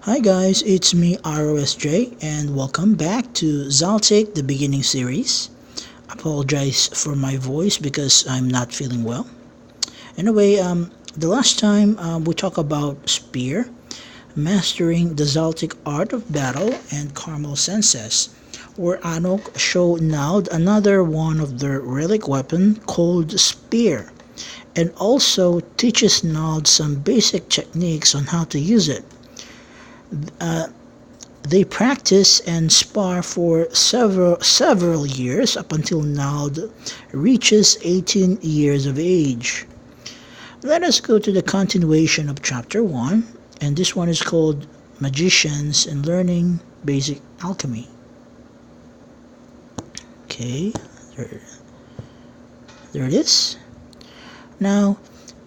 Hi guys, it's me ROSJ and welcome back to Xaltic the beginning series. Apologize for my voice because I'm not feeling well. Anyway, the last time we talked about Spear, mastering the Xaltic art of battle and Carmel senses, where Anok showed Nald another one of their relic weapon called Spear, and also teaches Nald some basic techniques on how to use it. They practice and spar for several years up until Nald reaches 18 years of age. Let us go to the continuation of chapter 1, and this one is called Magicians and Learning Basic Alchemy. Okay, there it is. Now,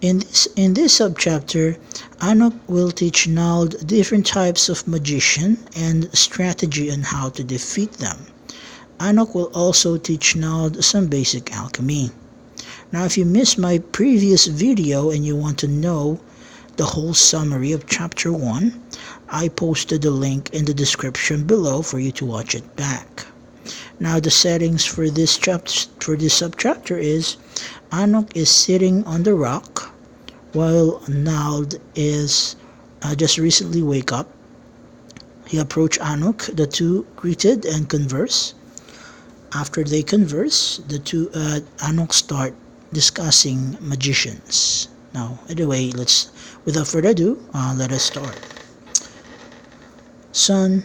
in this subchapter, Anok will teach Nald different types of magician and strategy on how to defeat them. Anok will also teach Nald some basic alchemy. Now, if you missed my previous video and you want to know the whole summary of chapter 1, I posted the link in the description below for you to watch it back. Now, the settings for this subchapter is Anok is sitting on the rock while Nald is just recently wake up. He approached Anok. The two greeted and converse. After they converse, the two Anok start discussing magicians. Now, anyway, without further ado, let us start. Son,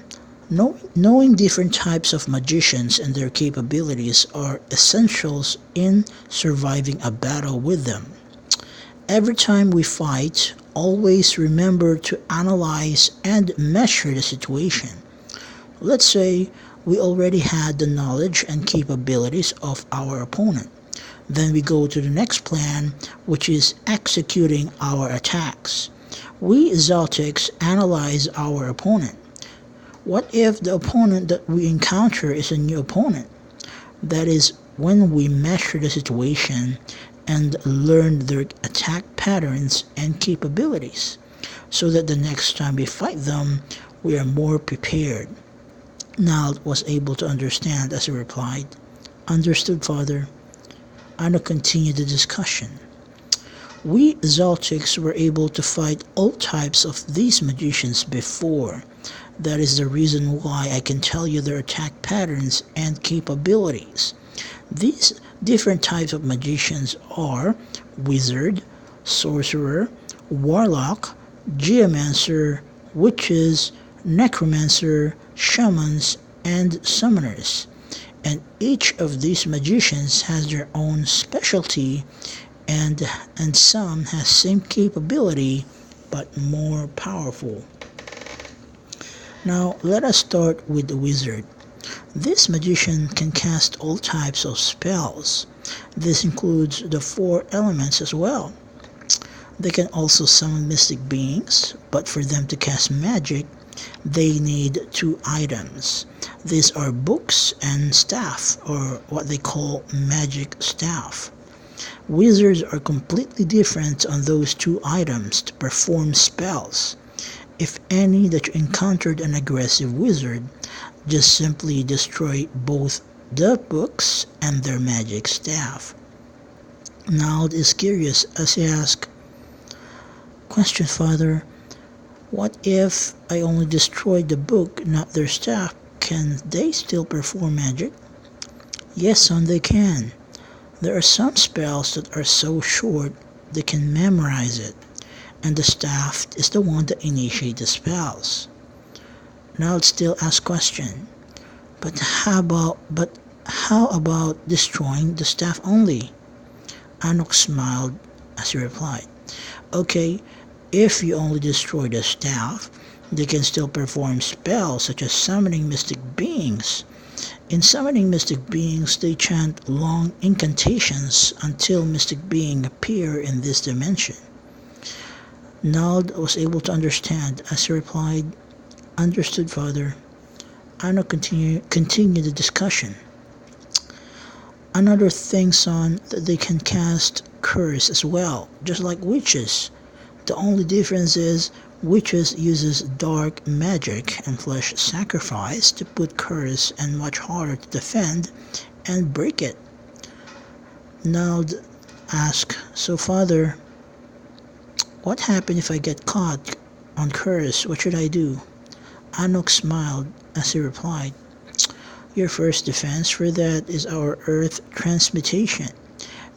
knowing different types of magicians and their capabilities are essentials in surviving a battle with them. Every time we fight, always remember to analyze and measure the situation. Let's say we already had the knowledge and capabilities of our opponent. Then we go to the next plan, which is executing our attacks. We Xaltics analyze our opponent. What if the opponent that we encounter is a new opponent? That is when we measure the situation and learn their attack patterns and capabilities, so that the next time we fight them, we are more prepared. Nald was able to understand as he replied, "Understood, father." Anna continued the discussion. We Xaltics were able to fight all types of these magicians before. That is the reason why I can tell you their attack patterns and capabilities. These different types of magicians are Wizard, Sorcerer, Warlock, Geomancer, Witches, Necromancer, Shamans, and Summoners. And each of these magicians has their own specialty, and some has same capability but more powerful. Now let us start with the Wizard. This magician can cast all types of spells. This includes the 4 elements as well. They can also summon mystic beings, but for them to cast magic, they need 2 items. These are books and staff, or what they call magic staff. Wizards are completely different on those 2 items to perform spells. If any that you encountered an aggressive wizard, just simply destroy both the books and their magic staff. Nald is curious as he asks, "Question, father, what if I only destroyed the book, not their staff? Can they still perform magic?" "Yes, son, they can. There are some spells that are so short they can memorize it, and the staff is the one that initiates the spells." Now still asks question, But how about destroying the staff only?" Anok smiled as he replied, "Okay, if you only destroy the staff, they can still perform spells such as summoning mystic beings. In summoning mystic beings, they chant long incantations until mystic beings appear in this dimension." Nald was able to understand as he replied, "Understood, father." Anna continued the discussion. "Another thing, son, that they can cast curse as well, just like witches. The only difference is witches uses dark magic and flesh sacrifice to put curse and much harder to defend and break it. Nald asked, so father, what happens if I get caught on curse? What should I do? Anok smiled as he replied, your first defense for that is our earth transmutation.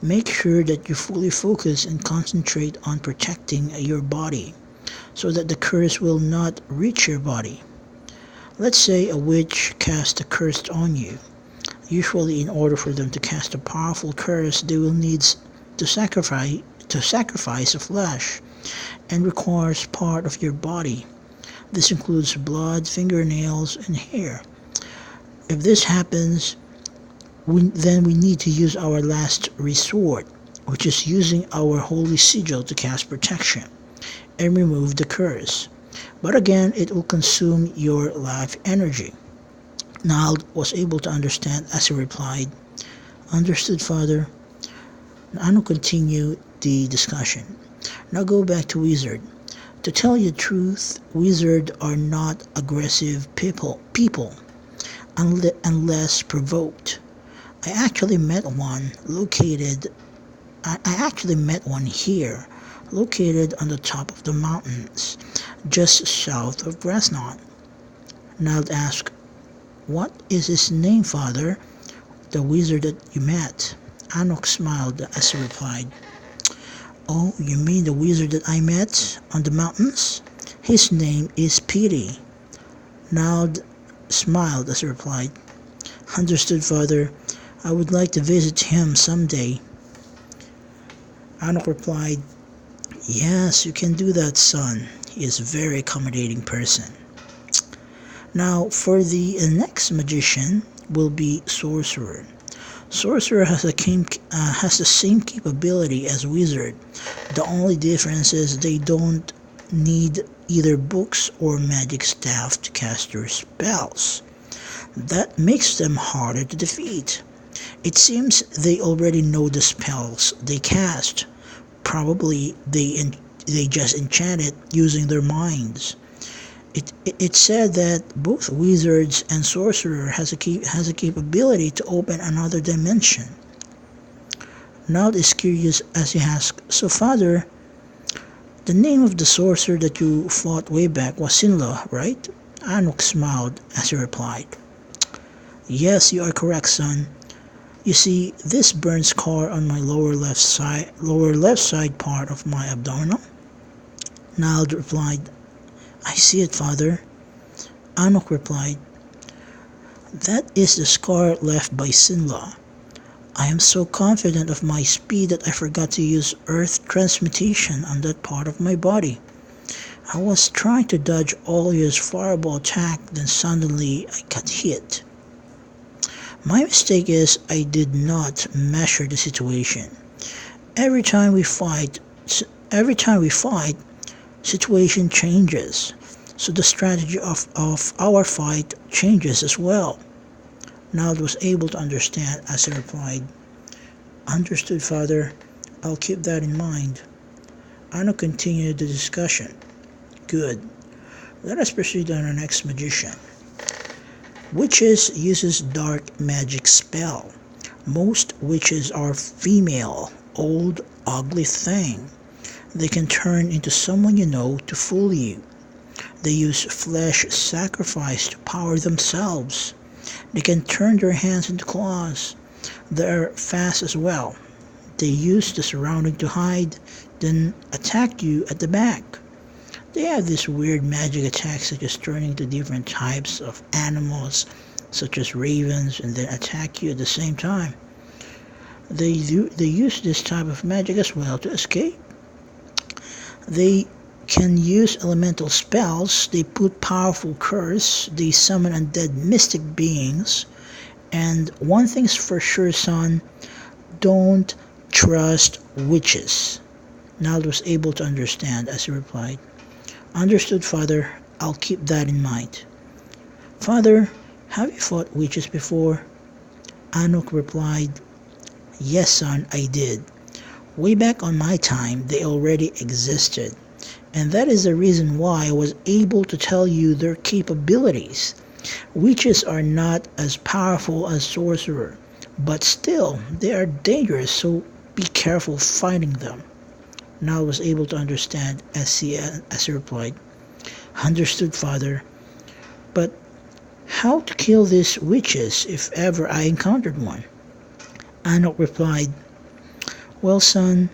Make sure that you fully focus and concentrate on protecting your body so that the curse will not reach your body. Let's say a witch casts a curse on you. Usually in order for them to cast a powerful curse, they will need to sacrifice a flesh and requires part of your body. This includes blood, fingernails, and hair. If this happens, then we need to use our last resort, which is using our holy sigil to cast protection and remove the curse. But again, it will consume your life energy. Nald was able to understand as he replied, understood, father. Anu continued the discussion. Now go back to wizard. To tell you the truth, wizards are not aggressive people unless provoked. I actually met one here, located on the top of the mountains, just south of Bresnon. Nald asked, what is his name, father? The wizard that you met. Anok smiled as he replied, oh, you mean the wizard that I met on the mountains? His name is Piri. Nald smiled as he replied, understood, father. I would like to visit him someday. Anok replied, yes, you can do that, son. He is a very accommodating person. Now, for the next magician will be Sorcerer. Sorcerer has the same capability as Wizard. The only difference is they don't need either books or magic staff to cast their spells. That makes them harder to defeat. It seems they already know the spells they cast. Probably they just enchant it using their minds. It's said that both wizards and sorcerer has a capability to open another dimension. Nald is curious as he asks, so father, the name of the sorcerer that you fought way back was Sinla, right? Anok smiled as he replied, yes, you are correct, son. You see this burn scar on my lower left side part of my abdominal? Nald replied, I see it, father. Anok replied, that is the scar left by Sinla. I am so confident of my speed that I forgot to use earth transmutation on that part of my body. I was trying to dodge Olia's fireball attack, then suddenly I got hit. My mistake is I did not measure the situation. Every time we fight, situation changes, so the strategy of our fight changes as well. Nald was able to understand as he replied, understood, father. I'll keep that in mind. Anna continued the discussion. Good. Let us proceed on our next magician. Witches uses dark magic spell. Most witches are female, old, ugly thing. They can turn into someone you know to fool you. They use flesh sacrifice to power themselves. They can turn their hands into claws. They are fast as well. They use the surrounding to hide, then attack you at the back. They have these weird magic attacks such as turning to different types of animals, such as ravens, and then attack you at the same time. They use this type of magic as well to escape. They can use elemental spells. They put powerful curse. They summon undead mystic beings. And one thing's for sure, son, don't trust witches. Nald was able to understand as he replied, understood, father. I'll keep that in mind. Father, have you fought witches before? Anok replied, yes, son, I did. Way back on my time, they already existed. And that is the reason why I was able to tell you their capabilities. Witches are not as powerful as Sorcerer, but still, they are dangerous, so be careful fighting them. Now I was able to understand as he replied, "Understood, Father. But how to kill these witches if ever I encountered one?" Anok replied, "Well, son,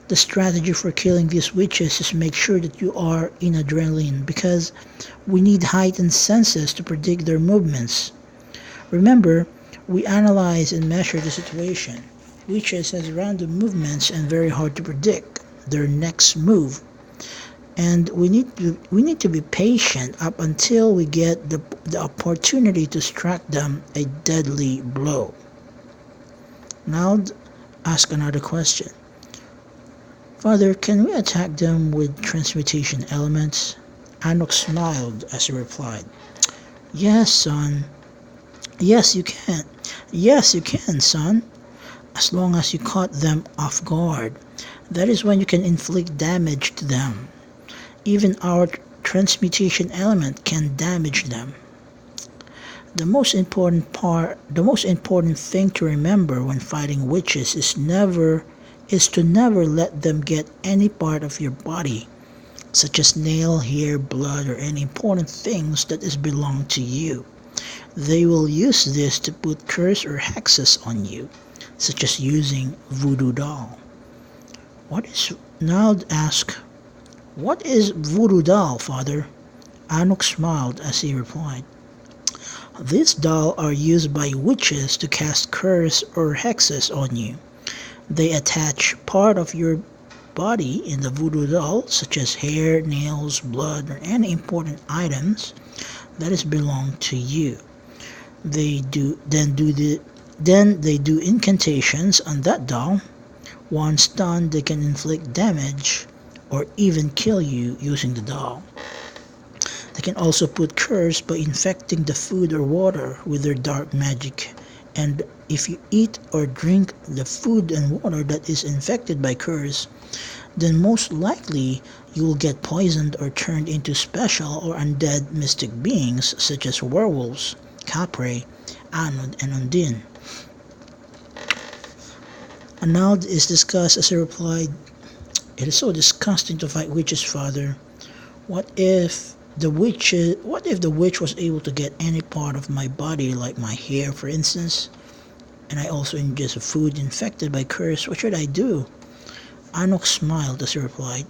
the strategy for killing these witches is make sure that you are in adrenaline because we need heightened senses to predict their movements. Remember, we analyze and measure the situation. Witches has random movements and very hard to predict their next move. And we need to be patient up until we get the opportunity to strike them a deadly blow." Now ask another question. "Father, can we attack them with transmutation elements?" Anok smiled as he replied, "Yes, son. Yes, you can. Yes, you can, son. As long as you caught them off guard. That is when you can inflict damage to them. Even our transmutation element can damage them. The most important thing to remember when fighting witches is to never let them get any part of your body, such as nail, hair, blood, or any important things that belong to you. They will use this to put curse or hexes on you, such as using voodoo doll." Now ask, "What is voodoo doll, Father?" Anok smiled as he replied, "These dolls are used by witches to cast curse or hexes on you. They attach part of your body in the voodoo doll, such as hair, nails, blood, or any important items that belong to you. They do incantations on that doll. Once done, they can inflict damage or even kill you using the doll. They can also put curse by infecting the food or water with their dark magic, and if you eat or drink the food and water that is infected by curse, then most likely you will get poisoned or turned into special or undead mystic beings such as werewolves, Capre, Anod, and Undine." Anald is disgusted as he replied, "It is so disgusting to fight witches, Father. What if the witch was able to get any part of my body, like my hair, for instance, and I also ingest food infected by curse? What should I do?" Anok smiled as he replied,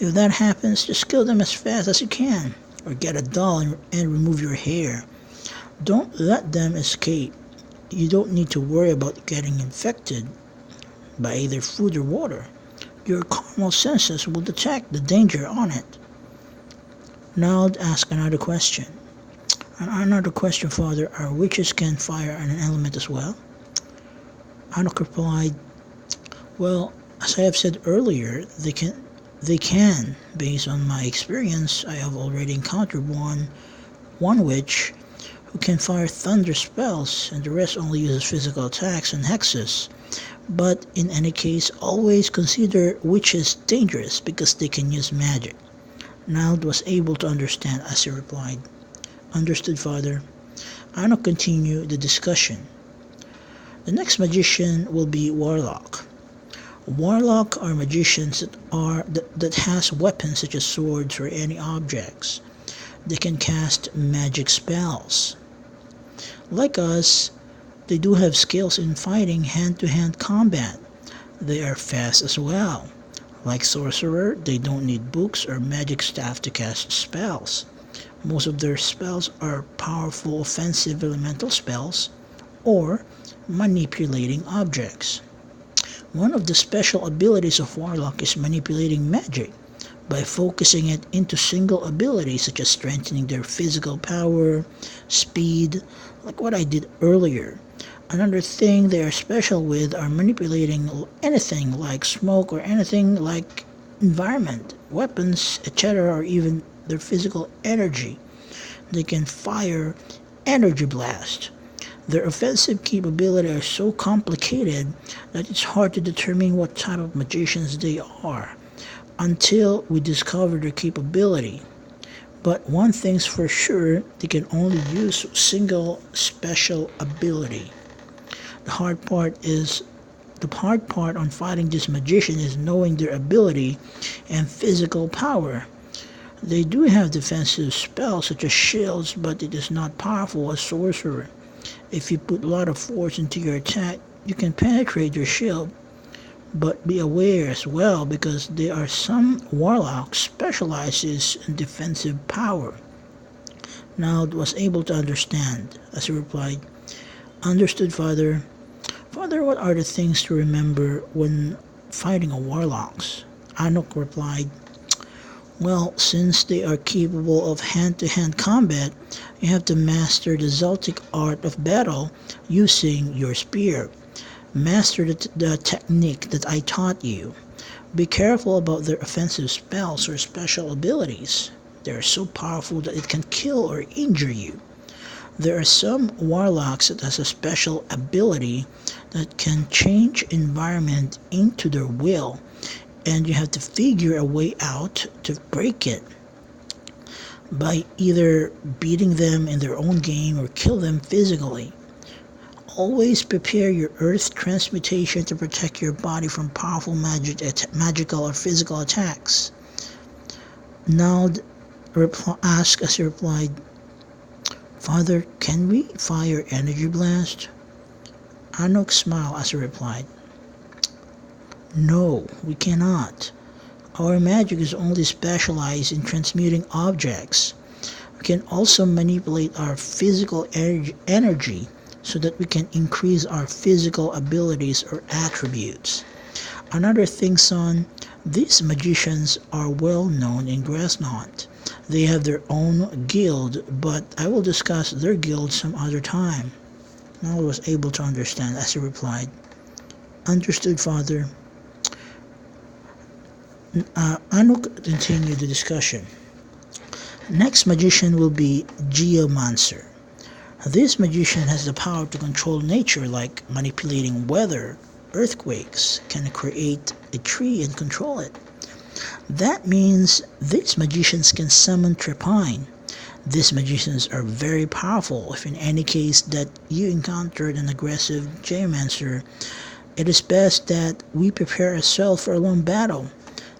"If that happens, just kill them as fast as you can, or get a doll and remove your hair. Don't let them escape. You don't need to worry about getting infected by either food or water. Your carnal senses will detect the danger on it." Now ask another question. "Another question, Father. Are witches can fire an element as well?" Anok replied, "Well, as I have said earlier, they can. Based on my experience, I have already encountered one witch who can fire thunder spells, and the rest only uses physical attacks and hexes. But in any case, always consider witches dangerous because they can use magic." Nald was able to understand as he replied, "Understood, Father." Anok continued the discussion. The next magician will be Warlock. Warlock are magicians that has weapons such as swords or any objects. They can cast magic spells. Like us, they do have skills in fighting hand-to-hand combat. They are fast as well. Like Sorcerer, they don't need books or magic staff to cast spells. Most of their spells are powerful offensive elemental spells or manipulating objects. One of the special abilities of Warlock is manipulating magic by focusing it into single abilities such as strengthening their physical power, speed, like what I did earlier. Another thing they are special with are manipulating anything like smoke or anything like environment, weapons, etc., or even their physical energy. They can fire energy blast. Their offensive capabilities are so complicated that it's hard to determine what type of magicians they are. until we discover their capability. But one thing's for sure, they can only use single special ability. The hard part on fighting this magician is knowing their ability and physical power. They do have defensive spells such as shields, but it is not powerful as Sorcerer. If you put a lot of force into your attack, you can penetrate your shield. But be aware as well, because there are some Warlocks specializes in defensive power. Nald was able to understand, as he replied, "Understood, Father." "Father, what are the things to remember when fighting a Warlocks?" Anuk replied, "Well, since they are capable of hand-to-hand combat, you have to master the Xaltic art of battle using your spear. Master the technique that I taught you. Be careful about their offensive spells or special abilities. They are so powerful that it can kill or injure you. There are some Warlocks that has a special ability that can change environment into their will, and you have to figure a way out to break it by either beating them in their own game or kill them physically. Always prepare your earth transmutation to protect your body from powerful magical or physical attacks." Nald asked as he replied, "Father, can we fire energy blast?" Anuk smiled as he replied, "No, we cannot. Our magic is only specialized in transmuting objects. We can also manipulate our physical energy so that we can increase our physical abilities or attributes. Another thing, son, these magicians are well known in Grasnot. They have their own guild, but I will discuss their guild some other time." Nal was able to understand as he replied, "Understood, Father." Anuk continued the discussion. Next magician will be Geomancer. This magician has the power to control nature, like manipulating weather, earthquakes, can create a tree and control it. That means these magicians can summon Trepine. These magicians are very powerful. If in any case that you encountered an aggressive Geomancer, it is best that we prepare ourselves for a long battle.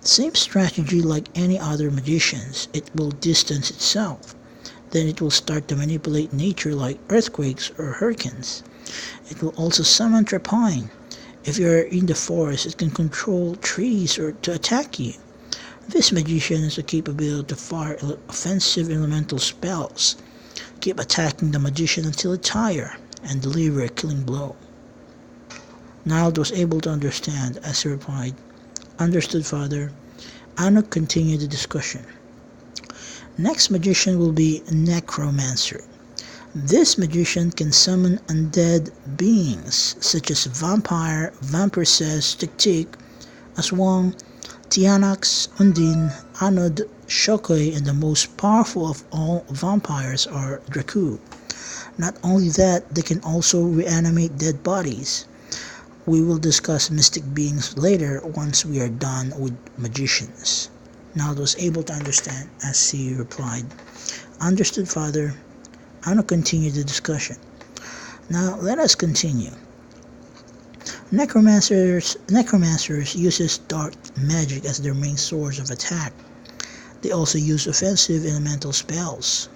Same strategy like any other magicians. It will distance itself. Then it will start to manipulate nature like earthquakes or hurricanes. It will also summon Trepine. If you are in the forest, it can control trees or to attack you. This magician has the capability to fire offensive elemental spells. Keep attacking the magician until it tires and deliver a killing blow." Nald was able to understand as he replied, "Understood, Father." Anuk continued the discussion. Next magician will be Necromancer. This magician can summon undead beings such as vampire, vampiresses, Tik-Tik, Aswang, Tianax, Undine, Anud, Shokoi, and the most powerful of all vampires are Draku. Not only that, they can also reanimate dead bodies. We will discuss mystic beings later once we are done with magicians. Nald was able to understand as he replied, "Understood, Father." Anuk continued the discussion. Now let us continue. Necromancers uses dark magic as their main source of attack. They also use offensive elemental spells.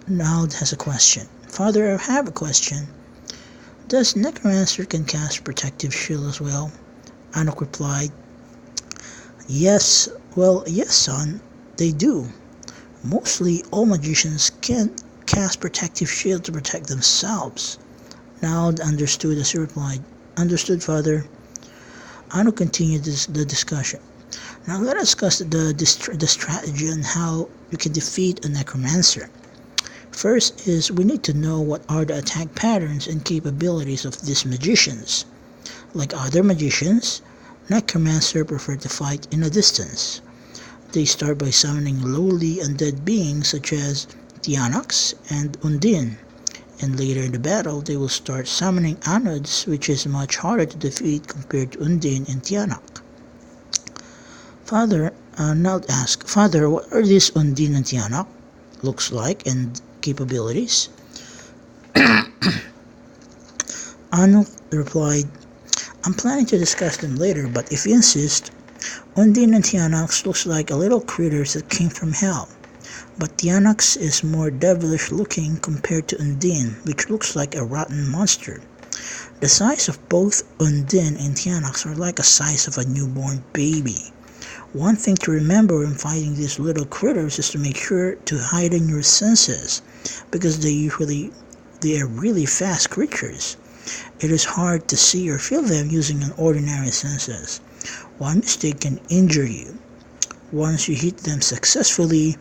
Nald has a question. "Father, I have a question. Does Necromancer can cast protective shield as well?" Anuk replied, Yes, son, they do. Mostly all magicians can cast protective shield to protect themselves." Nald understood as he replied, "Understood, Father." Anuk continued the discussion. Now let us discuss the strategy on how you can defeat a Necromancer. First is we need to know what are the attack patterns and capabilities of these magicians. Like other magicians, Necromancer prefer to fight in a distance. They start by summoning lowly undead beings such as Tianax and Undine, and later in the battle they will start summoning Anuds, which is much harder to defeat compared to Undine and Tianax. Father, Nald asked, Father, what are these Undine and Tianak looks like and capabilities? Anuk replied, I'm planning to discuss them later, but if you insist, Undine and Tianax looks like a little critters that came from hell. But Tianax is more devilish looking compared to Undine, which looks like a rotten monster. The size of both Undine and Tianax are like the size of a newborn baby. One thing to remember when fighting these little critters is to make sure to heighten your senses, because they are really fast creatures. It is hard to see or feel them using an ordinary senses. One mistake can injure you. Once you hit them successfully,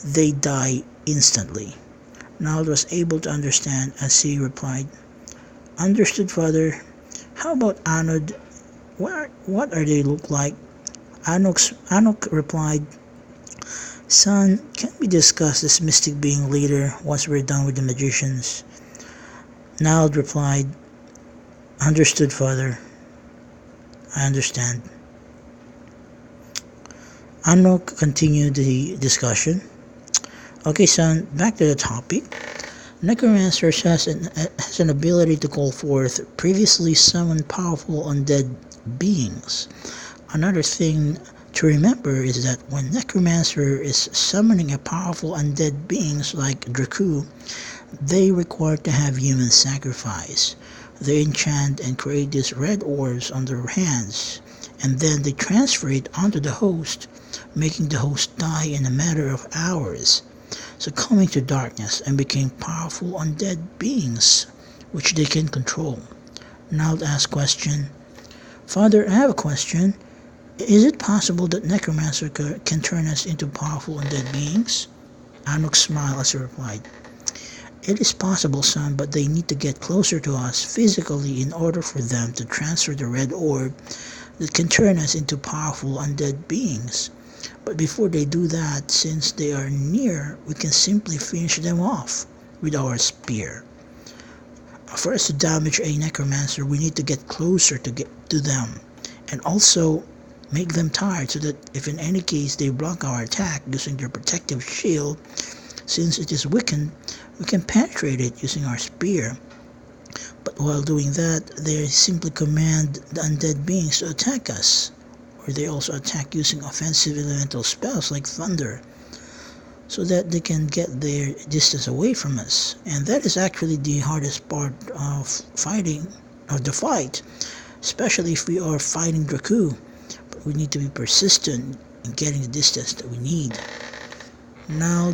they die instantly. Nald was able to understand as he replied, Understood, Father. How about Anod? What are they look like? Anuk replied, Son, can we discuss this mystic being later once we're done with the magicians? Nald replied, Understood, Father. I understand. Anuk continued the discussion. Okay, son, back to the topic. Necromancer has an ability to call forth previously summoned powerful undead beings. Another thing to remember is that when Necromancer is summoning a powerful undead beings like Draku, they require to have human sacrifice. They enchant and create these red orbs on their hands, and then they transfer it onto the host, making the host die in a matter of hours, succumbing to darkness and became powerful undead beings, which they can control. Now ask question. Father, I have a question. Is it possible that Necromancer can turn us into powerful undead beings? Anuk smiled as he replied, It is possible, son, but they need to get closer to us physically in order for them to transfer the red orb that can turn us into powerful undead beings. But before they do that, since they are near, we can simply finish them off with our spear. For us to damage a Necromancer, we need to get closer to them, and also make them tired so that if in any case they block our attack using their protective shield, since it is weakened, we can penetrate it using our spear. But while doing that, they simply command the undead beings to attack us, or they also attack using offensive elemental spells like thunder, so that they can get their distance away from us. And that is actually the hardest part of the fight, especially if we are fighting Draku. But we need to be persistent in getting the distance that we need. Now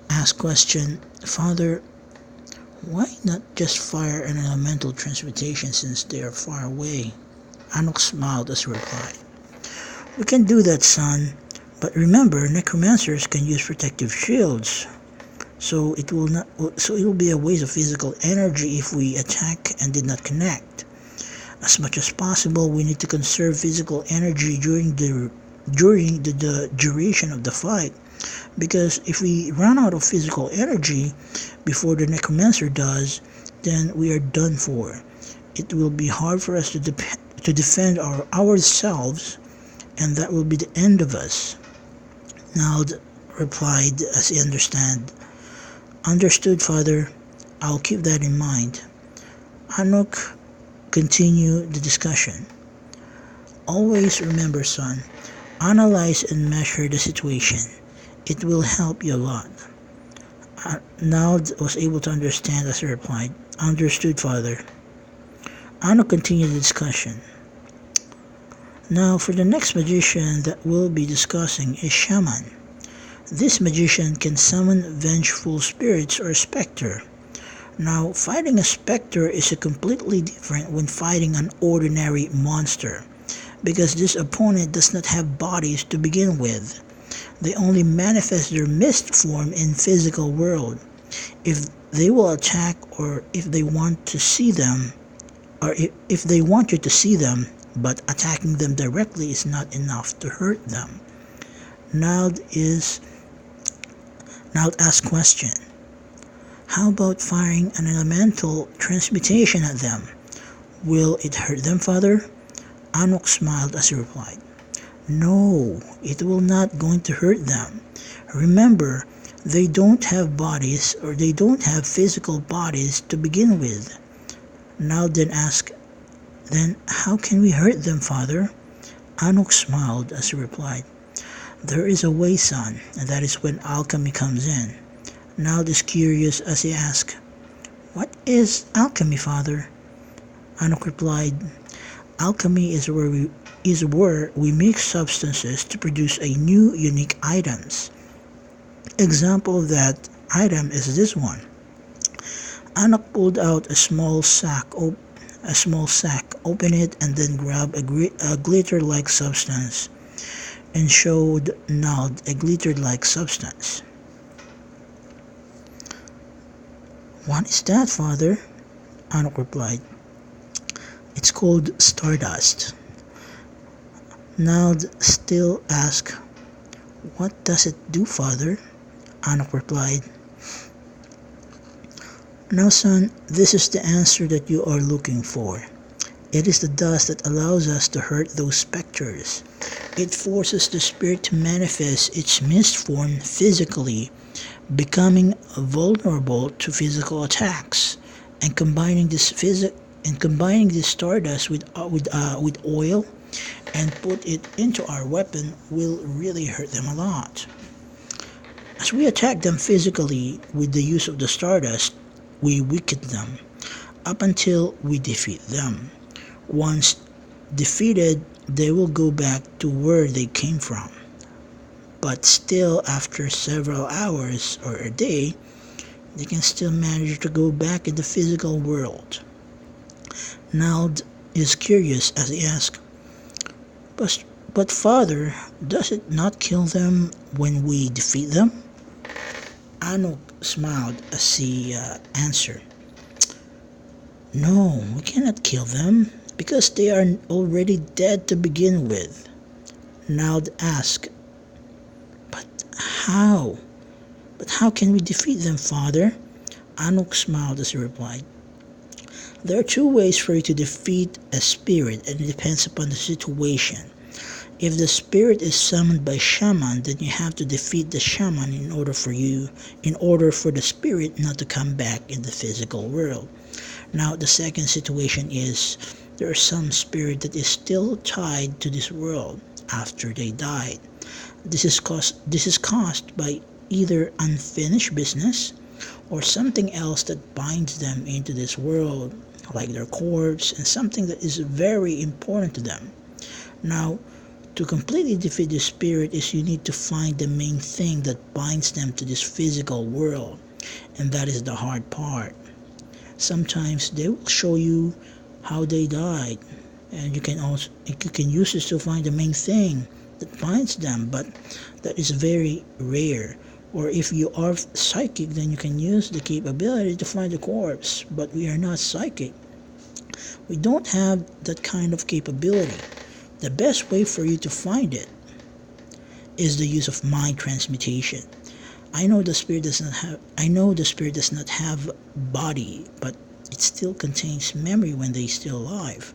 ask question, Father, why not just fire an elemental transmutation since they are far away? Anuk smiled as he replied, We can do that, son, but remember, necromancers can use protective shields, so it will be a waste of physical energy if we attack and did not connect. As much as possible, we need to conserve physical energy during the duration of the fight, because if we run out of physical energy before the necromancer does, then we are done for. It will be hard for us to defend ourselves, and that will be the end of us. Nald replied as he Understood, Father. I'll keep that in mind. Anuk continued the discussion. Always remember, son, analyze and measure the situation. It will help you a lot. Nald was able to understand as he replied, Understood, Father. Anuk continued the discussion. Now for the next magician that we'll be discussing is Shaman. This magician can summon vengeful spirits or spectre. Now fighting a spectre is completely different when fighting an ordinary monster, because this opponent does not have bodies to begin with. They only manifest their mist form in physical world. If they will attack, or if they want to see them, or if they want you to see them, but attacking them directly is not enough to hurt them. Now ask question. How about firing an elemental transmutation at them? Will it hurt them, Father? Anuk smiled as he replied, No, it will not going to hurt them. Remember, they don't have bodies, or they don't have physical bodies to begin with. Now then how can we hurt them, Father? Anuk smiled as he replied, There is a way, son, and that is when alchemy comes in. Nald is curious as he asked, What is alchemy, Father? Anuk replied, Alchemy is where we mix substances to produce a new unique items. Example of that item is this one. Anuk pulled out a small sack, opened it, and then grabbed a glitter-like substance and showed Nald a glitter-like substance. What is that, Father? Anuk replied. It's called Stardust. Nald still asked, What does it do, Father? Anuk replied, Now, son, this is the answer that you are looking for. It is the dust that allows us to hurt those specters. It forces the spirit to manifest its mist form physically, becoming vulnerable to physical attacks, and combining this stardust with oil and put it into our weapon will really hurt them a lot. As we attack them physically with the use of the stardust, we weaken them up until we defeat them. Once defeated, they will go back to where they came from. But still, after several hours or a day, they can still manage to go back in the physical world. Nald is curious as he asks, But Father, does it not kill them when we defeat them? Anuk smiled as he answered, No, we cannot kill them, because they are already dead to begin with. Nald asked, But how? But how can we defeat them, Father? Anuk smiled as he replied, There are two ways for you to defeat a spirit, and it depends upon the situation. If the spirit is summoned by shaman, then you have to defeat the shaman in order for the spirit not to come back in the physical world. Now, the second situation is there is some spirit that is still tied to this world after they died. This is caused by either unfinished business or something else that binds them into this world, like their corpse and something that is very important to them. Now, to completely defeat the spirit is you need to find the main thing that binds them to this physical world, and that is the hard part. Sometimes they will show you how they died, and you can use this to find the main thing that binds them, but that is very rare. Or if you are psychic, then you can use the capability to find the corpse, but we are not psychic. We don't have that kind of capability. The best way for you to find it is the use of mind transmutation. I know the spirit does not have body, but it still contains memory when they still alive.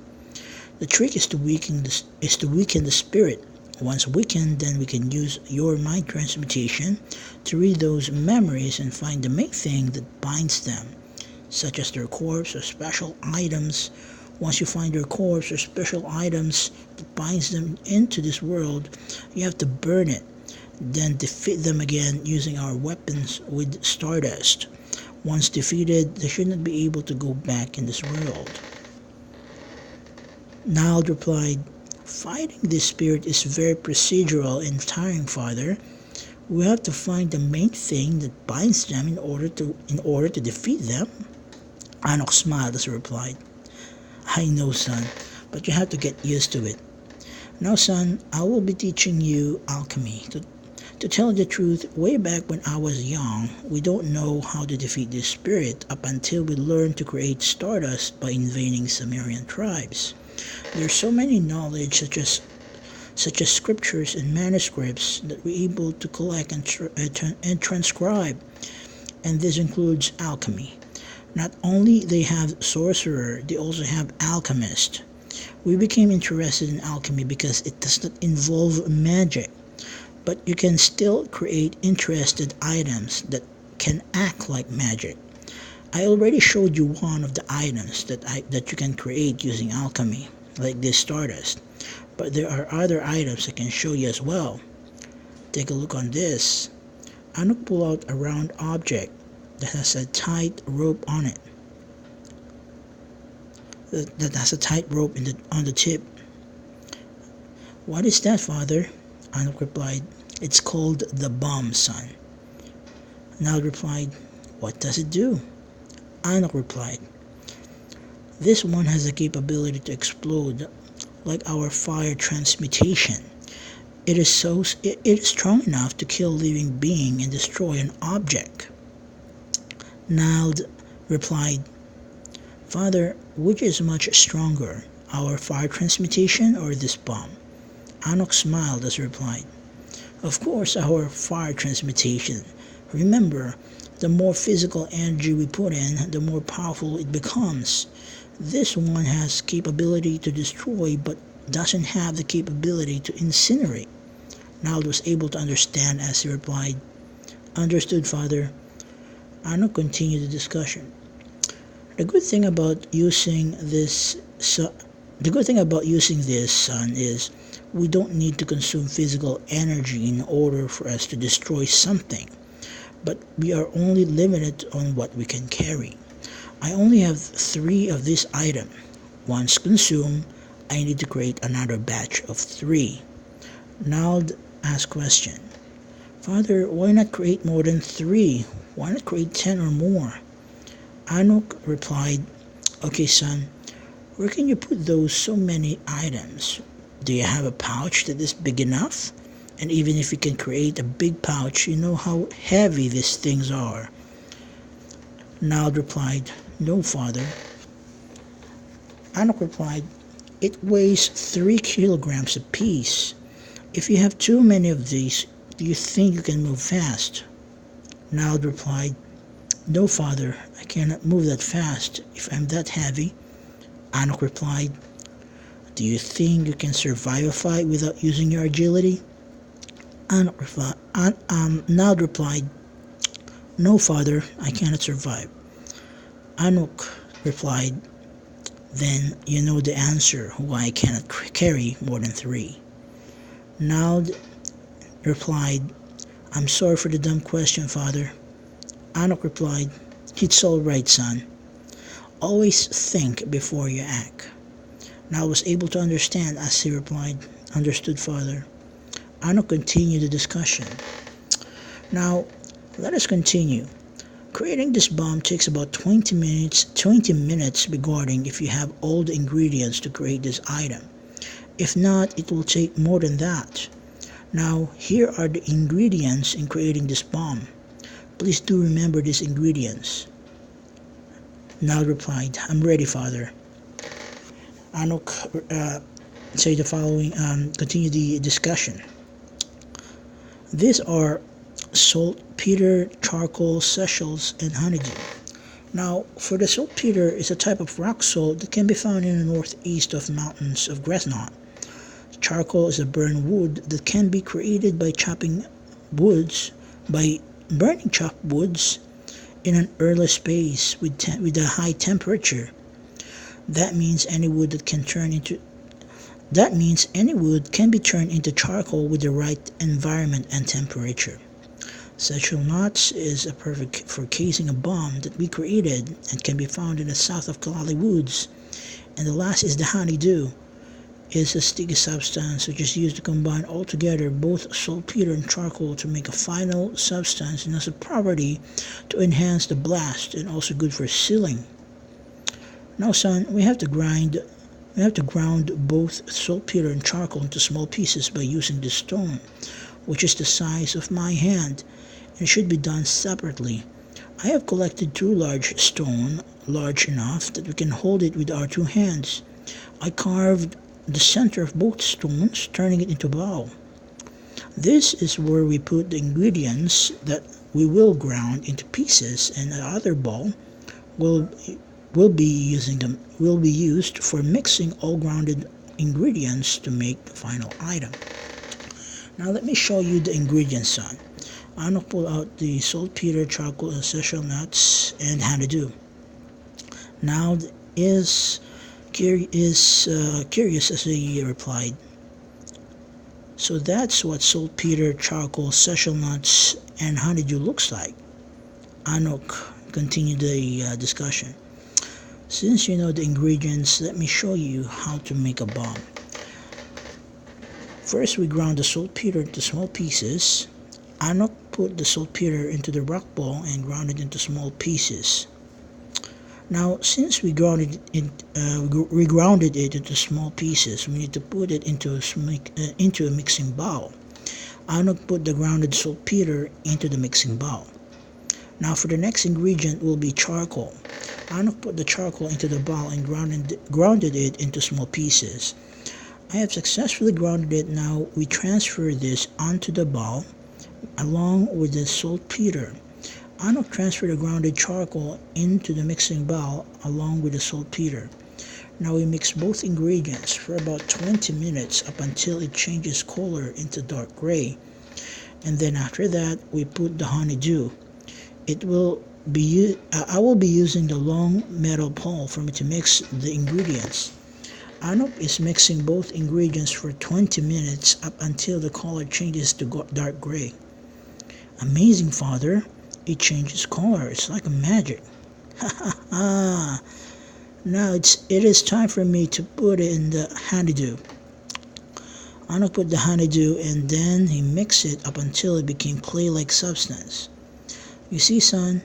The trick is to weaken the spirit. Once weakened, then we can use your mind transmutation to read those memories and find the main thing that binds them, such as their corpse or special items. Once you find their corpse or special items that binds them into this world, you have to burn it, then defeat them again using our weapons with Stardust. Once defeated, they should not be able to go back in this world. Nald replied, Fighting this spirit is very procedural and tiring, Father. We have to find the main thing that binds them in order to defeat them. Anuk smiled as he replied, I know, son, but you have to get used to it. Now, son, I will be teaching you alchemy. To tell the truth, way back when I was young, we don't know how to defeat this spirit up until we learn to create Stardust by invading Sumerian tribes. There are so many knowledge such as scriptures and manuscripts that we're able to collect and transcribe, and this includes alchemy. Not only they have sorcerer, they also have alchemist. We became interested in alchemy because it does not involve magic, but you can still create interested items that can act like magic. I already showed you one of the items that you can create using alchemy, like this Stardust, but there are other items I can show you as well. Take a look on this. I'm going to pull out a round object that has a tight rope on it. That has a tight rope on the tip. What is that, Father? Anuk replied, It's called the bomb, son. Nal replied, What does it do? Anuk replied, This one has the capability to explode like our fire transmutation. It is strong enough to kill a living being and destroy an object. Nald replied, Father, which is much stronger, our fire transmutation or this bomb? Anuk smiled as he replied, Of course, our fire transmutation. Remember, the more physical energy we put in, the more powerful it becomes. This one has capability to destroy but doesn't have the capability to incinerate. Nald was able to understand as he replied, Understood, Father. Anuk continued the discussion. The good thing about using this, son, is we don't need to consume physical energy in order for us to destroy something, but we are only limited on what we can carry. I only have 3 of this item. Once consumed, I need to create another batch of 3. Nald asked question. Father, why not create more than 3? Why not create 10 or more? Anuk replied, Okay, son, where can you put those so many items? Do you have a pouch that is big enough? And even if you can create a big pouch, you know how heavy these things are. Nald replied, No, Father. Anuk replied, It weighs 3 kilograms apiece. If you have too many of these, do you think you can move fast? Nald replied, No, Father, I cannot move that fast if I'm that heavy. Anuk replied, Do you think you can survive a fight without using your agility? Nald replied, No, Father, I cannot survive. Anuk replied, Then you know the answer why I cannot carry more than 3. Nald replied, I'm sorry for the dumb question, Father. Anuk replied, It's all right, son. Always think before you act. Nald was able to understand as he replied, Understood, Father. Anuk continued the discussion. Now, let us continue. Creating this bomb takes about 20 minutes regarding if you have all the ingredients to create this item. If not, it will take more than that. Now, here are the ingredients in creating this bomb. Please do remember these ingredients. Nald replied, I'm ready, Father. Anuk said the following, continue the discussion. These are saltpeter, charcoal, seashells, and honeydew. Now, for the saltpeter is a type of rock salt that can be found in the northeast of mountains of Gresnot. Charcoal is a burned wood that can be created by burning chopped woods in an early space with a high temperature. That means any wood can be turned into charcoal with the right environment and temperature. Sexual knots is a perfect for casing a bomb that we created and can be found in the south of Kalali Woods. And the last is the honeydew. It is a sticky substance which is used to combine all together both saltpeter and charcoal to make a final substance and has a property to enhance the blast and also good for sealing. Now, son, we have to ground both saltpeter and charcoal into small pieces by using this stone, which is the size of my hand, and should be done separately. I have collected 2 large stones, large enough that we can hold it with our 2 hands. I carved the center of both stones, turning it into a bowl. This is where we put the ingredients that we will ground into pieces, and the other bowl will will be used for mixing all grounded ingredients to make the final item. Now let me show you the ingredients, son. I'm gonna pull out the saltpeter, charcoal, essential nuts, and honeydew. Now is curious as he replied. So that's what saltpeter, charcoal, essential nuts, and honeydew looks like. Anok continued the discussion. Since you know the ingredients, let me show you how to make a bomb. First, we ground the saltpeter into small pieces. Anok put the saltpeter into the rock ball and ground it into small pieces. Now, since we grounded it into small pieces, we need to put it into a mixing bowl. Anok put the grounded saltpeter into the mixing bowl. Now, for the next ingredient will be charcoal. Anok put the charcoal into the bowl and grounded it into small pieces. I have successfully grounded it. Now we transfer this onto the bowl along with the saltpeter. Anok transferred the grounded charcoal into the mixing bowl along with the saltpeter. Now we mix both ingredients for about 20 minutes up until it changes color into dark gray. And then after that, we put the honeydew. I will be using the long metal pole for me to mix the ingredients. Anok is mixing both ingredients for 20 minutes up until the color changes to dark gray. Amazing, Father. It changes color. It's like a magic. Ha ha ha. Now it is time for me to put in the honeydew. Anok put the honeydew and then he mixed it up until it became clay-like substance. You see, son,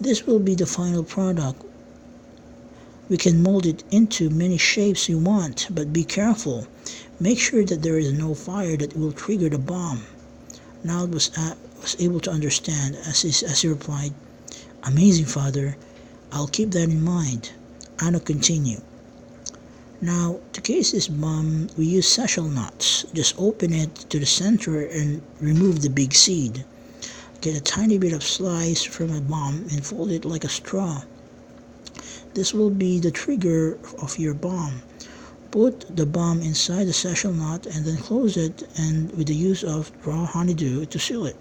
this will be the final product. We can mold it into many shapes you want, but be careful. Make sure that there is no fire that will trigger the bomb. Now was able to understand as he replied, Amazing, Father. I'll keep that in mind. Anok continued. Now, to case this bomb, we use sessile nuts. Just open it to the center and remove the big seed. Get a tiny bit of slice from a bomb and fold it like a straw. This will be the trigger of your bomb. Put the bomb inside the sessile nut and then close it and with the use of raw honeydew to seal it.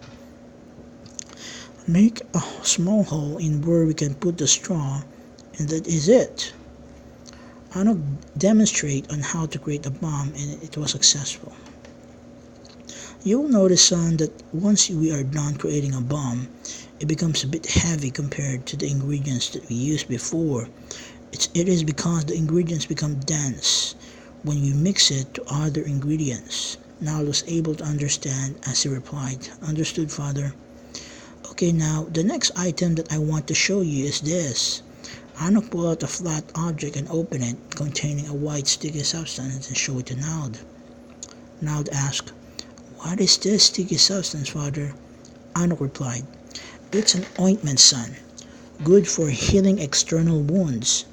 Make a small hole in where we can put the straw and that is it. Anok demonstrate on how to create a bomb and it was successful. You will notice, son, that once we are done creating a bomb, it becomes a bit heavy compared to the ingredients that we used before. It is because the ingredients become dense when we mix it to other ingredients. Now I was able to understand as he replied, Understood, Father. Okay, now the next item that I want to show you is this. Anok pulled out a flat object and opened it, containing a white sticky substance, and showed it to Naud. Naud asked, What is this sticky substance, Father? Anok replied, It's an ointment, son, good for healing external wounds.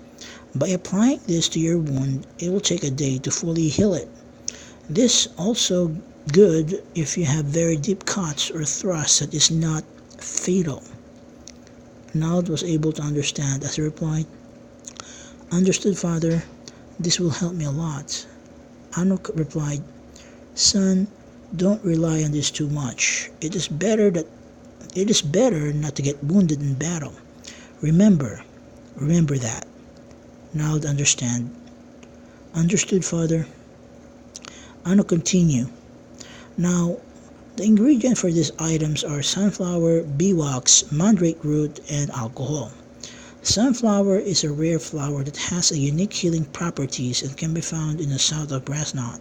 By applying this to your wound, it will take a day to fully heal it. This also good if you have very deep cuts or thrusts that is not fatal. Naud was able to understand as he replied, Understood, Father. This will help me a lot. Anok replied, Son, don't rely on this too much. It is better not to get wounded in battle. Remember that. Naud understand. Understood, Father. Anok continue. Now, the ingredients for these items are sunflower, beeswax, mandrake root, and alcohol. Sunflower is a rare flower that has a unique healing properties and can be found in the south of Brasnot.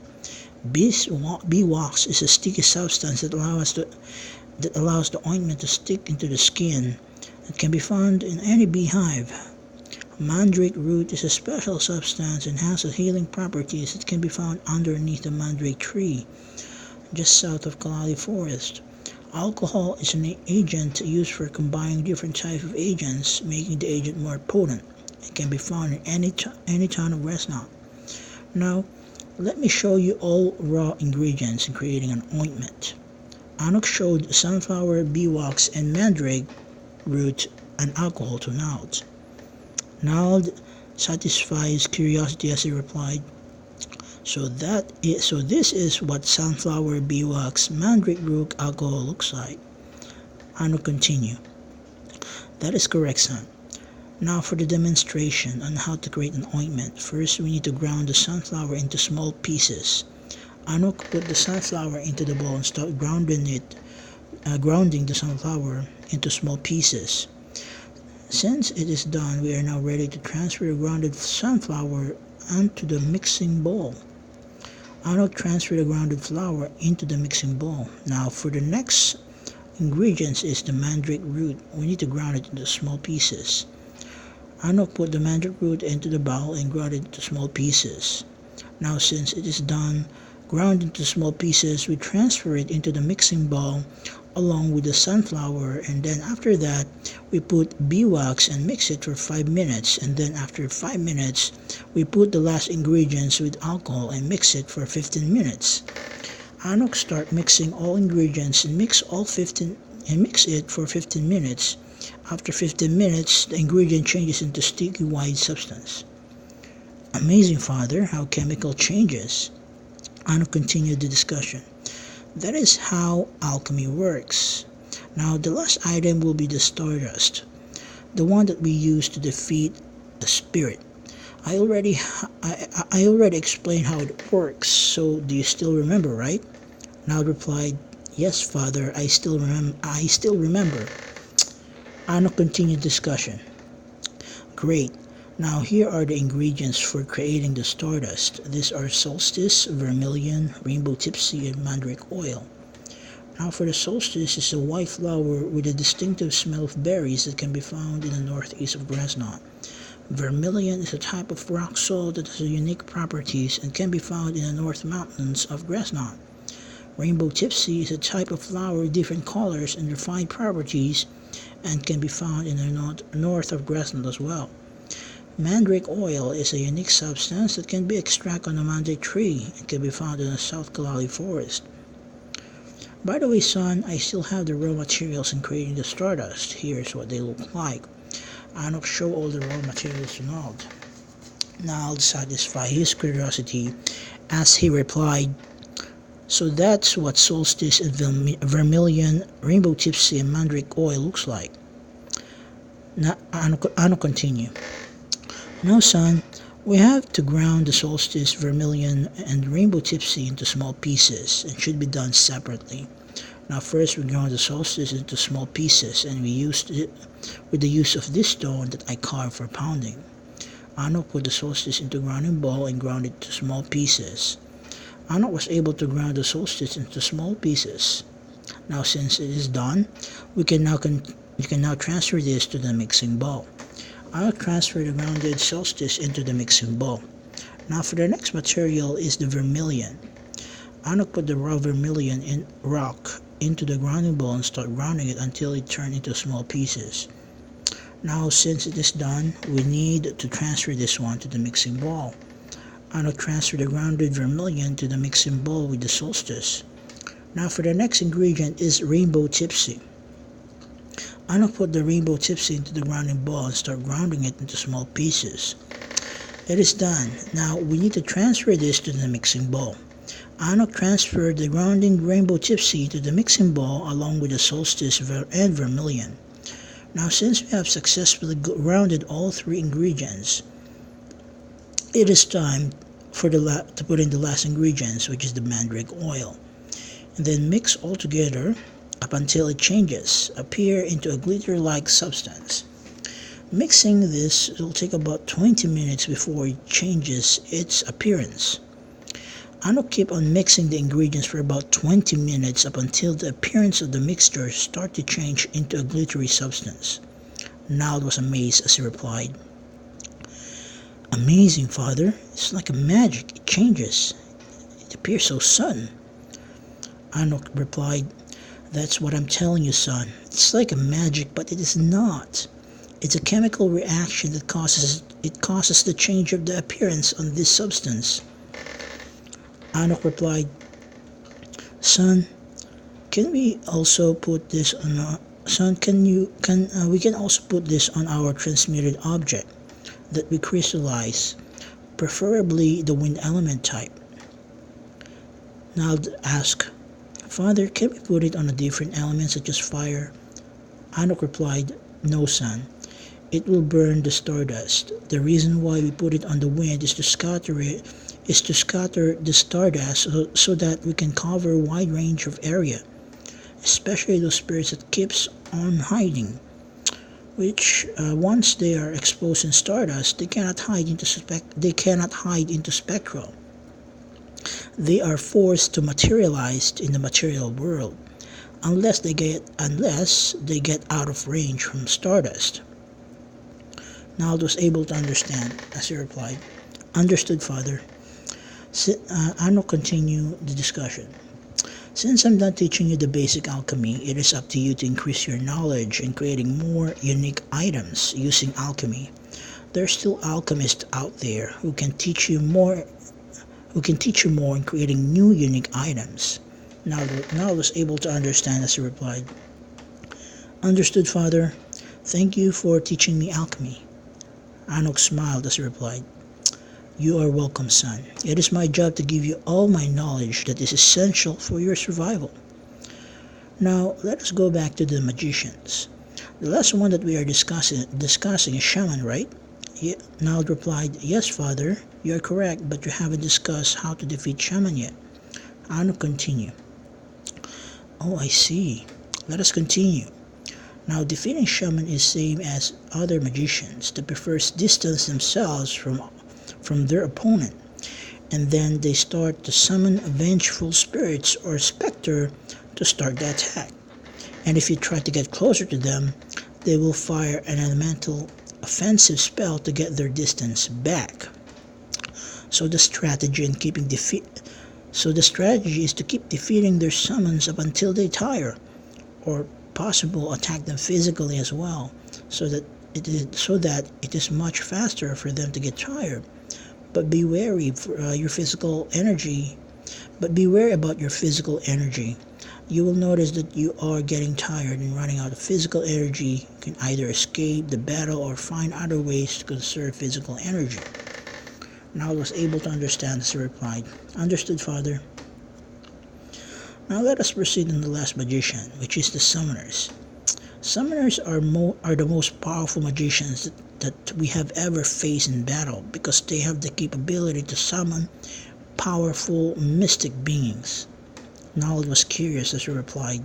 Beeswax is a sticky substance that allows the ointment to stick into the skin. It can be found in any beehive. Mandrake root is a special substance and has a healing properties that can be found underneath the mandrake tree, just south of Kalali Forest. Alcohol is an agent used for combining different types of agents, making the agent more potent. It can be found in any town of Brasnot. Now, let me show you all raw ingredients in creating an ointment. Anok showed sunflower, beeswax, and mandrake root and alcohol to Naud. Nald satisfied his curiosity as he replied, So this is what sunflower beeswax Mandrake Root alcohol looks like. Ano continued, That is correct, son. Now for the demonstration on how to create an ointment. First, we need to ground the sunflower into small pieces. Anok put the sunflower into the bowl and start grounding the sunflower into small pieces. Since it is done, we are now ready to transfer the grounded sunflower onto the mixing bowl. Anok transferred the grounded flour into the mixing bowl. Now for the next ingredients is the Mandrake Root. We need to ground it into small pieces. Anok put the Mandrake Root into the bowl and ground it into small pieces. Now since it is done, ground into small pieces, we transfer it into the mixing bowl along with the sunflower, and then after that, we put beeswax and mix it for 5 minutes, and then after 5 minutes, we put the last ingredients with alcohol and mix it for 15 minutes. Anok start mixing all ingredients and mix it for 15 minutes. After 15 minutes, the ingredient changes into sticky white substance. Amazing, Father, how chemical changes. Anok continued the discussion. That is how alchemy works. Now the last item will be the Stardust, the one that we use to defeat the spirit. I already explained how it works, so do you still remember, right? Now replied, Yes, Father, I still remember. Anok continued discussion. Great. Now here are the ingredients for creating the Stardust. These are Solstice, Vermilion, Rainbow Tipsy, and Mandrake Oil. Now for the Solstice is a white flower with a distinctive smell of berries that can be found in the northeast of Grasnot. Vermilion is a type of rock salt that has unique properties and can be found in the North Mountains of Grasnot. Rainbow Tipsy is a type of flower with different colors and refined properties and can be found in the north of Grasnot as well. Mandrake Oil is a unique substance that can be extracted on a mandrake tree and can be found in the South Kalali forest. By the way, son, I still have the raw materials in creating the Stardust. Here's what they look like. Anok show all the raw materials to Nald. Nald satisfied his curiosity as he replied, So that's what Solstice and Vermilion, Rainbow Tipsy, and Mandrake Oil looks like. Anok continued. Now, son, we have to ground the Solstice, Vermilion, and Rainbow Tipsy into small pieces and should be done separately. Now first we ground the Solstice into small pieces and we used it with the use of this stone that I carved for pounding. Anok put the Solstice into a grounding bowl and ground it to small pieces. Anok was able to ground the Solstice into small pieces. Now since it is done, we can now transfer this to the mixing bowl. I'll transfer the grounded Solstice into the mixing bowl. Now for the next material is the Vermilion. Anok put the raw Vermilion in rock into the grounding bowl and start grounding it until it turned into small pieces. Now since it is done, we need to transfer this one to the mixing bowl. Anok transferred the grounded Vermilion to the mixing bowl with the Solstice. Now for the next ingredient is Rainbow Tipsy. Anok put the Rainbow Tipsy into the grounding bowl and start grounding it into small pieces. It is done. Now we need to transfer this to the mixing bowl. Anok transferred the grounding Rainbow Tipsy to the mixing bowl along with the Solstice and Vermilion. Now since we have successfully grounded all three ingredients, it is time to put in the last ingredients, which is the Mandrake Oil, and then mix all together up until it appear into a glitter-like substance. Mixing this will take about 20 minutes before it changes its appearance. Anok keep on mixing the ingredients for about 20 minutes up until the appearance of the mixture start to change into a glittery substance. Nald was amazed as he replied, Amazing, Father. It's like a magic. It changes. It appears so sudden. Anok replied, That's what I'm telling you, son. It's like a magic, but it is not. It's a chemical reaction that causes the change of the appearance on this substance. Anok replied, Son, can we also put this on we can also put this on our transmuted object. that we crystallize, preferably the wind element type. Nald asked, Father, can we put it on a different element such as fire? Anok replied, No, son. It will burn the stardust. The reason why we put it on the wind is to scatter the stardust so that we can cover a wide range of area, especially those spirits that keeps on hiding, which once they are exposed in stardust, they cannot hide into spectral. They are forced to materialize in the material world unless they get out of range from stardust. Nald was able to understand as he replied, Understood, Father. Anok continued the discussion. Since I'm not teaching you the basic alchemy, it is up to you to increase your knowledge in creating more unique items using alchemy. There are still alchemists out there who can teach you more in creating new unique items. Now was able to understand as he replied, Understood, Father. Thank you for teaching me alchemy. Anok smiled as he replied, You are welcome, son. It is my job to give you all my knowledge that is essential for your survival. Now, let us go back to the magicians. The last one that we are discussing is Shaman, right? Nald replied, Yes, Father, you are correct, but you haven't discussed how to defeat Shaman yet. Anok continued, Oh, I see. Let us continue. Now, defeating Shaman is same as other magicians that prefers distance themselves from their opponent, and then they start to summon vengeful spirits or specter to start the attack. And if you try to get closer to them, they will fire an elemental offensive spell to get their distance back. So the strategy is to keep defeating their summons up until they tire, or possible attack them physically as well, so that it is much faster for them to get tired. But be wary about your physical energy. You will notice that you are getting tired and running out of physical energy. You can either escape the battle or find other ways to conserve physical energy. Now I was able to understand as he replied, Understood, Father. Now let us proceed on the last magician, which is the summoners. Summoners are the most powerful magicians that we have ever faced in battle because they have the capability to summon powerful mystic beings. Nald was curious as he replied,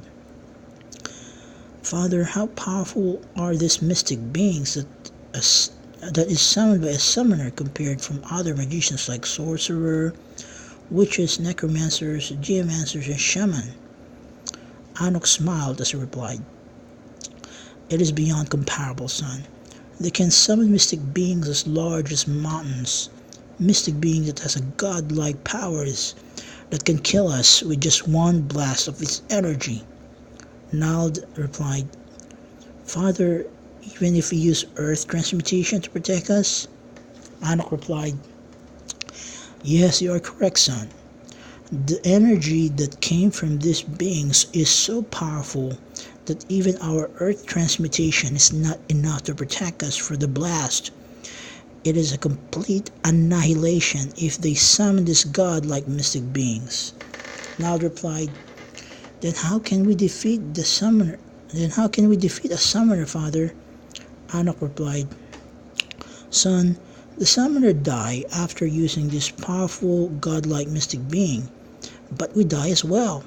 Father, how powerful are these mystic beings that is summoned by a summoner compared from other magicians like Sorcerer, witches, necromancers, geomancers, and shaman? Anok smiled as he replied, It is beyond comparable, son. They can summon mystic beings as large as mountains, mystic beings that has a godlike powers that can kill us with just one blast of its energy. Nald replied, Father, even if we use earth transmutation to protect us? Anok replied, Yes, you are correct, son. The energy that came from these beings is so powerful that even our earth transmutation is not enough to protect us from the blast. It is a complete annihilation if they summon this god-like mystic beings. Nald replied, Then how can we defeat a summoner, Father? Anok replied, Son, the summoner die after using this powerful godlike mystic being, but we die as well.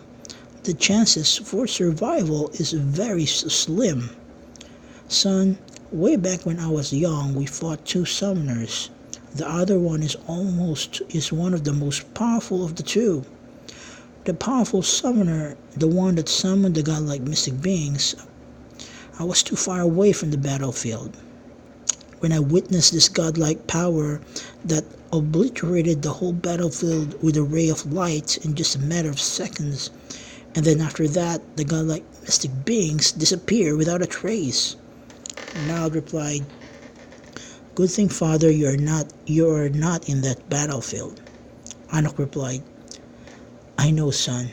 The chances for survival is very slim. Son, way back when I was young, we fought two summoners. The other one is one of the most powerful of the two. The powerful summoner, the one that summoned the godlike mystic beings, I was too far away from the battlefield. When I witnessed this godlike power that obliterated the whole battlefield with a ray of light in just a matter of seconds, and then after that, the godlike mystic beings disappear without a trace. Nald replied, Good thing, Father, you are not in that battlefield. Anok replied, I know, son,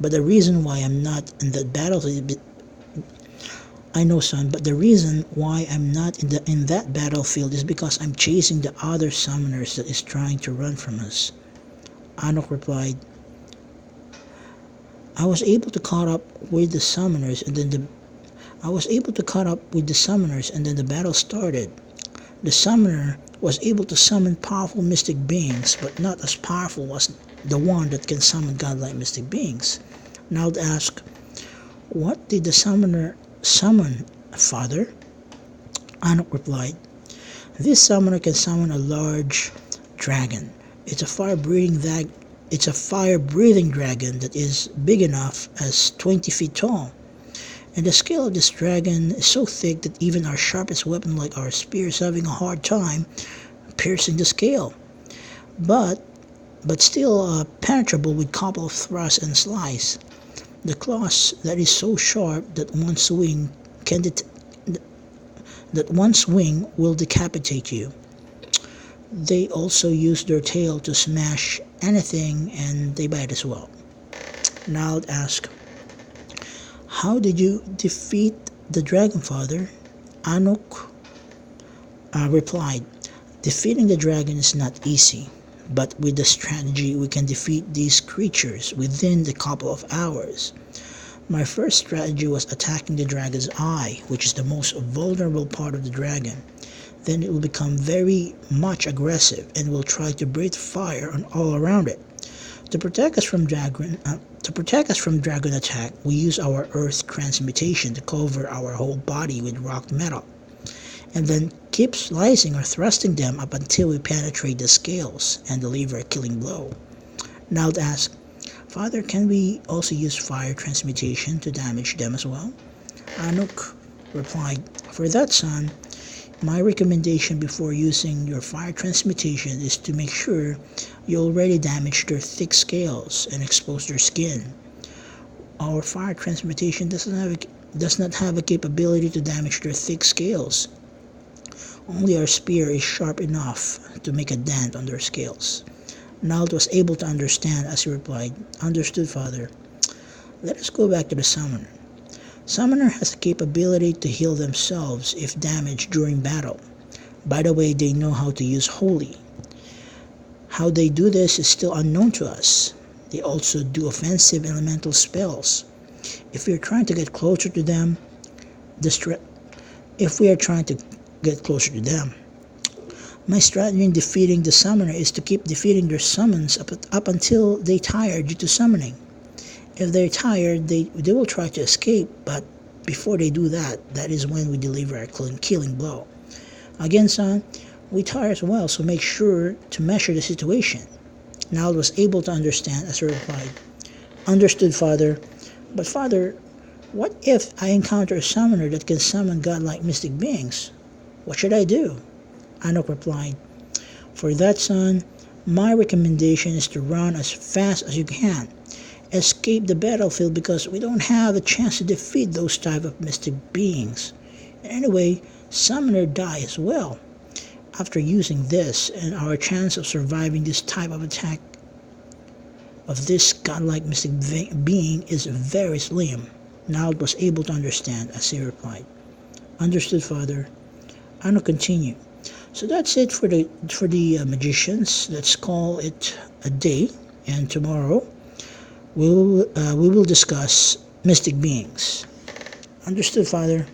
but the reason why I'm not in that battlefield I know, son, but the reason why I'm not in that battlefield is because I'm chasing the other summoners that is trying to run from us. Anok replied, I was able to caught up with the summoners and then the battle started. The summoner was able to summon powerful mystic beings, but not as powerful as the one that can summon godlike mystic beings. Now ask, what did the summoner summon, father? Anok replied, this summoner can summon a large dragon. It's a fire-breathing dragon that is big enough as 20 feet tall. And the scale of this dragon is so thick that even our sharpest weapon like our spear is having a hard time piercing the scale. But still penetrable with couple of thrusts and slice. The claws that is so sharp that one swing will decapitate you. They also use their tail to smash anything, and they bite as well. Now I'll ask, how did you defeat the dragon, father? Anok replied, defeating the dragon is not easy, but with the strategy we can defeat these creatures within a couple of hours. My first strategy was attacking the dragon's eye, which is the most vulnerable part of the dragon. Then it will become very much aggressive and will try to breathe fire on all around it. To protect us from dragon attack, we use our earth transmutation to cover our whole body with rock metal, and then keep slicing or thrusting them up until we penetrate the scales and deliver a killing blow. Now ask, father, can we also use fire transmutation to damage them as well? Anok replied, for that, son, my recommendation before using your fire transmutation is to make sure you already damage their thick scales and expose their skin. Our fire transmutation does not have a capability to damage their thick scales. Only our spear is sharp enough to make a dent on their scales. Nald was able to understand as he replied, understood, father. Let us go back to the summoner. Summoner has the capability to heal themselves if damaged during battle. By the way, they know how to use holy. How they do this is still unknown to us. They also do offensive elemental spells. If we are trying to get closer to them, my strategy in defeating the summoner is to keep defeating their summons up until they tire due to summoning. If they're tired, they will try to escape, but before they do that, that is when we deliver our killing blow. Again, son, we tire as well, so make sure to measure the situation. Nald was able to understand as he replied, understood, father. But father, what if I encounter a summoner that can summon godlike mystic beings? What should I do? Anok replied, for that, son, my recommendation is to run as fast as you can. Escape the battlefield because we don't have a chance to defeat those type of mystic beings. Anyway, summoner die as well. After using this, and our chance of surviving this type of attack of this godlike mystic being is very slim. Nald was able to understand as he replied, understood, father. Anok continued. So that's it for the magicians. Let's call it a day, and tomorrow we will discuss mystic beings. Understood, father.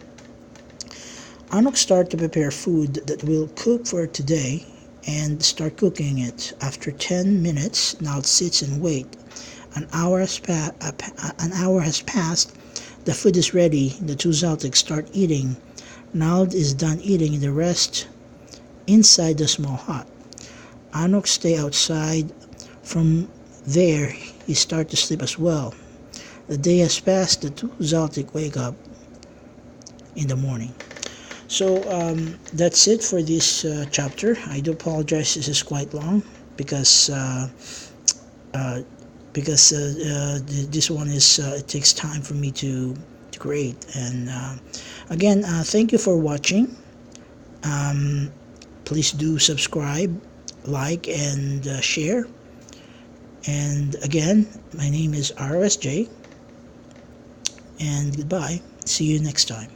Anok started to prepare food that we'll cook for today and start cooking it. After 10 minutes, now it sits and wait. An hour has passed. The food is ready. The two Xaltics start eating. Nald is done eating and the rest inside the small hut. Anok stay outside. From there, he start to sleep as well. The day has passed. The two Xaltic wake up in the morning. So that's it for this chapter. I do apologize. This is quite long because this one is it takes time for me to create. And again, thank you for watching. Please do subscribe, like, and share. And again, my name is RSJ, and goodbye. See you next time.